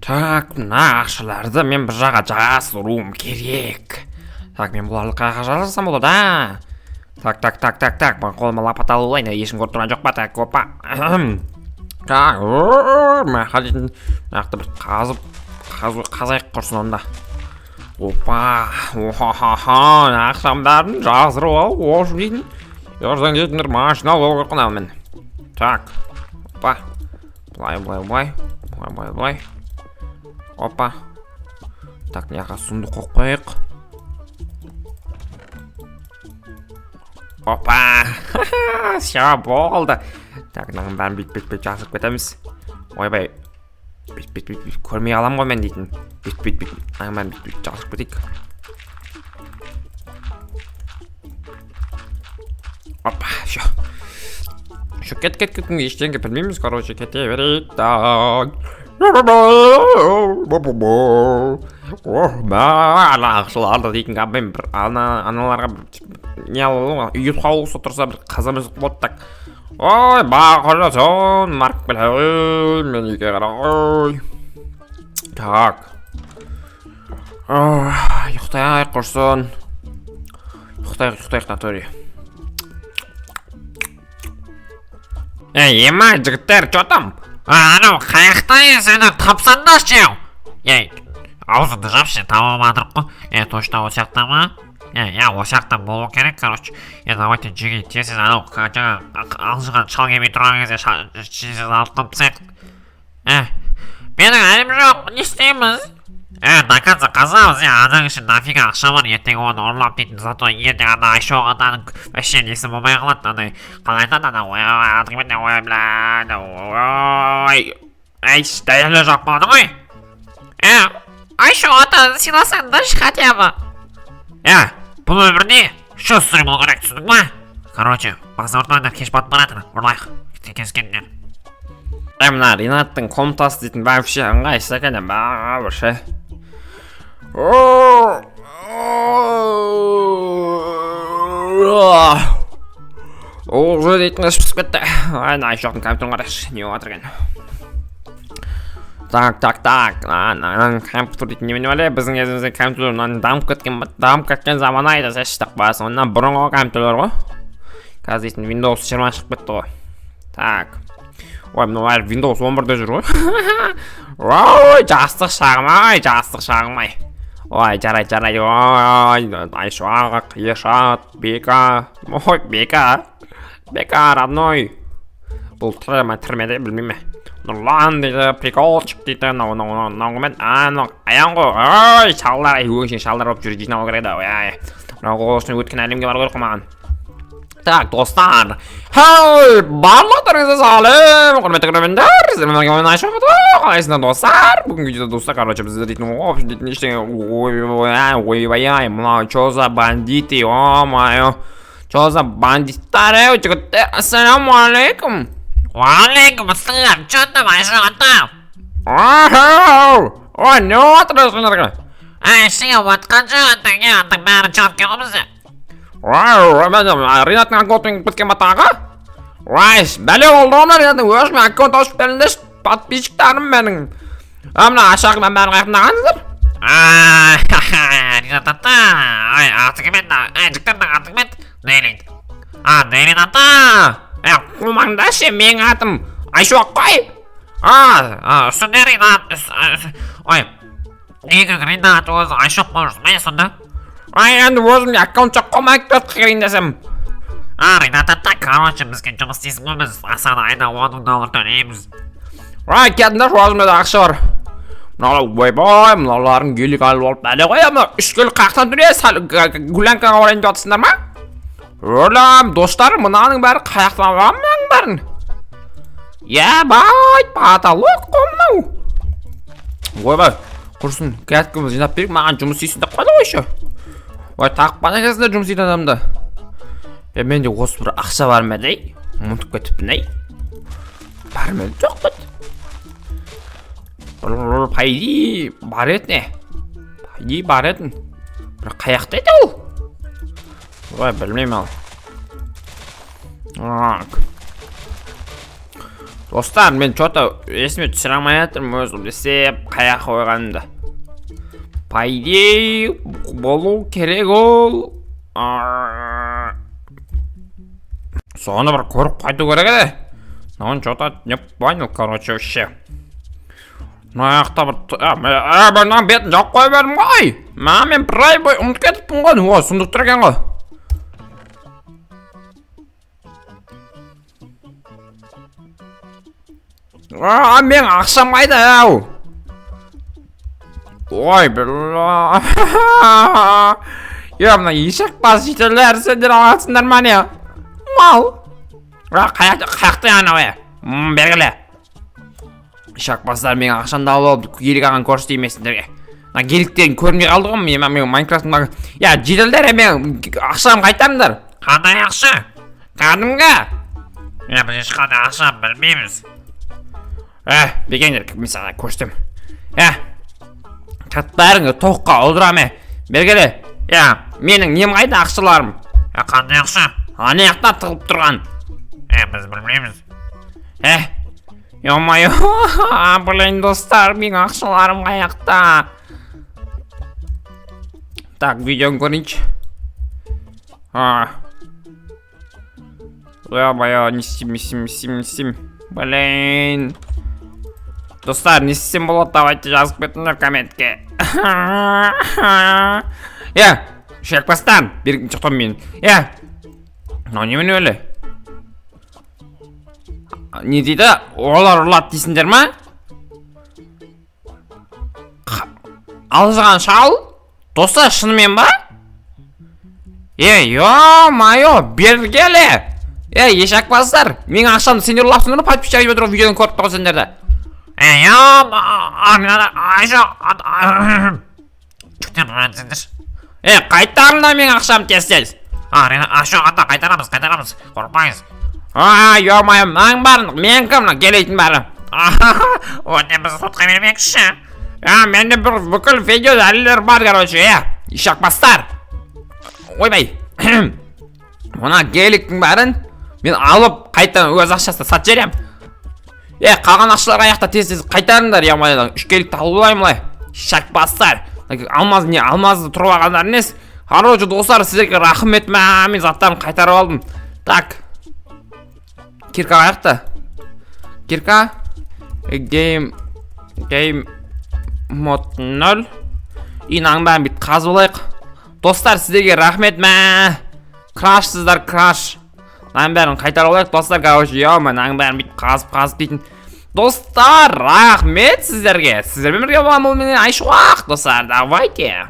Так, мына ақшаларды мен бір жаққа жасыруым керек. Так, мен бұларды қайда жасырсам болады, а? Так, мен қолыма лопата алып алайын, ешкім көріп тұрған жоқ па? Так, опа. Так, мақалетін нақты бір қазайық құрсын онда. Опа, ақшамдарын жазырып алып, ошу дейтін. Ержан кетіндер машина алып қойған мен. Так, опа. Былай. Опа. Так, мынақа сундук қойып қойық. Опа. Все, болды. Так, мынаның бәрін бет жасырып кетеміз. Ойбай. Бет көрмей алам ғой мен дейтін. Бет. Мынаның бәрін бет жасырып кетейік. Опа, все. Кет, ештеңе білмейміз, короче, кете берейік. Так. Ақшаларды дейтін мен бір аналарға не алып үй қаулысы тұрса бір қазамыз болады. Так. Ой, бақыласын, марк біләй, мен үйге қарай. Так. Ұйықтайық құрсын. Ұйықтайық натури. Ема, жігіттер, чотам? Анау, қаяқтайын сені тапсанда шеу? Аузыңды жапшы, табамадырық қой. Точно осы жақта ма? Осы жақта болу керек, короче. Давайте жеге тесіз анау, жаңа алжыған шал кемей тұрған кезде шесіз алып тапсақ. Менің әлім жоқ, не істейміз? Наканца қазамыз, анаң үшін нафига ақша бар, ертең оны ұрлап дейтін, зато ертең ана АЙШУАК атаның вообще несі болмай қалады, андай қалай айтады, дәлелі жоқ болады ғой. АЙШУАК атаны сыйласаңдаршы хотя бы. Бұл өмірде шо сүрі болу керек, түсіндің ба? Короче, базардан кеш батып баратыр, ұрлайық, кескендер. Мына Ринаттың комнатасы дейтін вообще ыңғайсыз екен, вообще. Уже дейтін ішіп кетті. АЙШУАКтың компьютерін қарайықшы, не отыр екен. Так. Компьютер дейтін немен әлі, біздің кезімізде компьютер дамып кеткен заман айды, сәшістік басы. Оннан бұрынғы компьютерлер ғой. Қазір дейтін Windows 20 шығып кетті ғой. Так. Ой, мынау әлі Windows 11-де жүр ғой. Ой, жастық шағым ай. Ой, жарай. Ой, АЙШУАК, Ешат, Бека. Ой, Бека, родной. Бұл түрмеде білмейме. Нұрлан дейді, приколчик дейді, науымен, аян ғой. Ой, шалдар, өңшен шалдар болып жүрі жинау керек еді. Мынау қолышын өткен әлемге бар көріп қомаған. Так, достар. Барлықтарыңызды салым. Құрметті көрермендер, сіздермен ойын АЙШУАК қалайсыңдар достар? Бүгін видеода достар, короче, біздер дейтін ештеңе. Ой, мынау чо за бандиты, о-майо. Чо за бандиттар, жігіттер, ассаламу алейкум. Уалейкум ассалам, чо там АЙШУАК ата? Ой, не отырсыңдар? Сен отқан жоқ, аттың бәрін чалып келгімізді. Ринаттың аккаунтын біткен батаға? Бәле олды оны Ринаттың өзіме аккаунт ашып берілдеш, подписчиктарым менің. Мына АЙШУАК мен бәрін қайқындағаныздар? Ринат ата, аты кемет, жіктердің аты кемет, Дейлин. Дейлин ата, құлмаңда ше, мен атым АЙШУАК қой? Үстінде Ринат, ой, неге Ринат өзі АЙШУАК қойырсың, мен сонда? Енді өзімде аккаунт жоқ қомайып көріп қиырын десем. Ринат ата, короче, бізге жұмыс дейсің ғой, біз асаны айда $10,000 төлейміз. Кетіңдер, өзімде ақша бар. Ойбай, мыналарын гелік алып алып бәле ғой, ама үш гелік қақтан дүре, гулянкаға орайын жатысыңдар ма? Өлім, достар, мынаның бәрі қаяқтан мұның бәрін. Бай, паталық қомнау. Ойбай, құрсын, кәткіміз жинап беріп, маған жұмыс дейсін деп қойды ғой ше. Ой, тақпана кезінде жұмыс дейді адамда. Менде осы бір ақша бар ма дей? Мұнтып кетіппін ей? Бар ма жоқ бәді? Пайди бар етіне? Пайди бар етін? Бір қаяқты еді ол? Ой, білмейм ал. Достар, мен что-то есіме түсіре алмай жатырмын өзім десеп қаяқ қойғанымды. По идее, болу керек ол. Соны бір көріп қайту керек еді. Но что-то не понял, короче, вообще. Мынаяқта бір... Бұнан бетін жауып қой бердім ғой. Мен бір ай бой ұмытып кетіппін ғой. О, сұндық тұр екен ғой. Мен ақшам қайда ау. Ой, бля. Мына ешек бас жителдер сендер аласыңдар ма не? Мал. Қаяқты анау е? Бергіле. Ешек бастар мен ақшамды алып керек аған көрсет емесіндерге. Керектерін көрмей қалды ғой мен майнкрафтың. Жителдер мен ақшам қайтарыңдар. Қандай ақша? Кәдімгі. Біз ешқандай ақша білмейміз. Бекендер, мен саған көрсетем. Кәттәріңі тоққа ұлдыраме. Бергеле. Менің нем қайда ақшаларым? Қандай ақша? Анаяқта тығып тұрған. Біз білмейміз. Йо-майо, блин, достар, мен ақшаларым қаяқта. Так, видеоны көрейінші. Йо-майо, не істейм. Блин. Достар, не істейм болады, давайте жазып кетіңдер комментке. Шек бастан, берген жоқтан мен. Но немен өлі? Не дейді? Олар ұрлады дейсіңдер ма? Алжыған шал? Достар, шынымен ба? Йо-майо, бергеле! Ешек бастар, мен ақшамды сендер ұрлапсыңдар ма? Подписчик айтып отырып видеоны көріп тұрған сендерді. Қайтарыңдар мен ақшамды тез-тез. Ата қайтарамыз, қорқпаңыз. Йо-майо, маң барын, мен кім келейтін бары. Онда біз сотқа бермекші. Менде бір бүкіл видео дәлелер бар, короче, ешек бастар. Ойбай. Мына геліктің бәрін мен алып қайтан өз ақшасына сат жерем. Қалған ақшалар аяқта тез-тез қайтарыңдар, ямайдан. 3 гелікті алып олаймылай. Ешек бастар. Алмазды тұрып алғандар нес. Короче, достар, сіздерге рахмет, мен заттарын қайтарып алдым. Так. Кирка аяқта. Кирка. Game мод 0. Инаң бәрін бит қазып олайық. Достар, сіздерге рахмет, крашсыздар, краш. Наң бәрін қайтарып олайық, достар, короче, наң бәрін бит қазып дейтін. Достар, рахмет сіздерге. Сіздермен бірге боламын, мен АЙШУАК, достар, давайте.